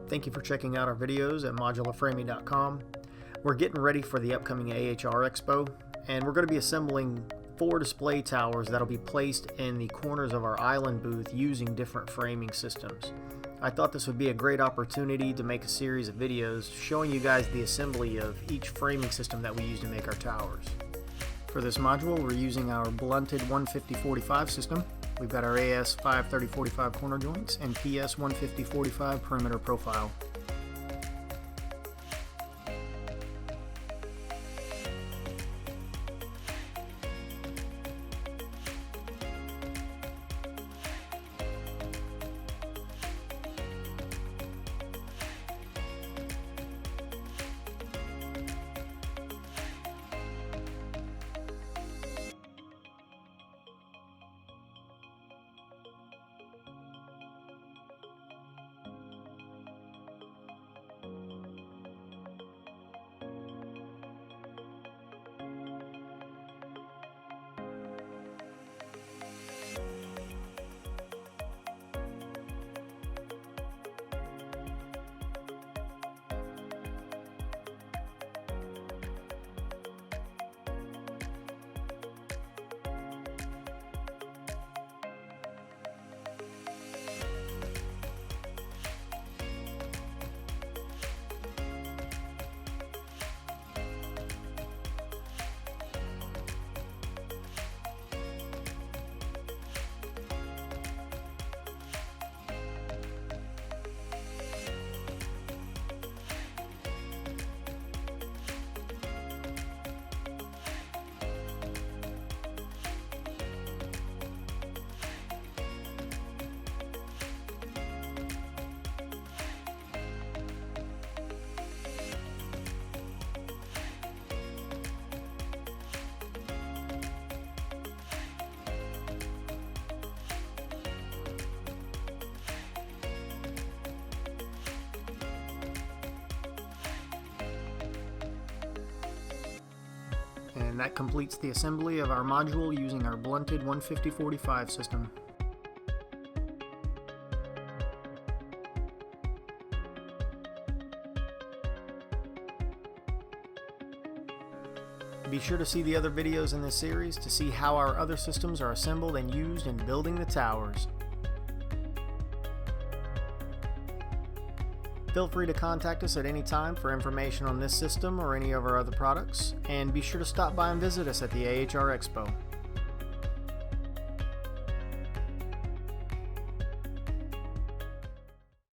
Thank you for checking out our videos at modularframing.com. We're getting ready for the upcoming AHR Expo, and we're going to be assembling 4 display towers that'll be placed in the corners of our island booth using different framing systems. I thought this would be a great opportunity to make a series of videos showing you guys the assembly of each framing system that we use to make our towers. For this module, we're using our blunted 150/45 system. We've got our AS 530/45 corner joints and PS 150/45 perimeter profile. And that completes the assembly of our module using our blunted 150/45 system. Be sure to see the other videos in this series to see how our other systems are assembled and used in building the towers. Feel free to contact us at any time for information on this system or any of our other products, and be sure to stop by and visit us at the AHR Expo.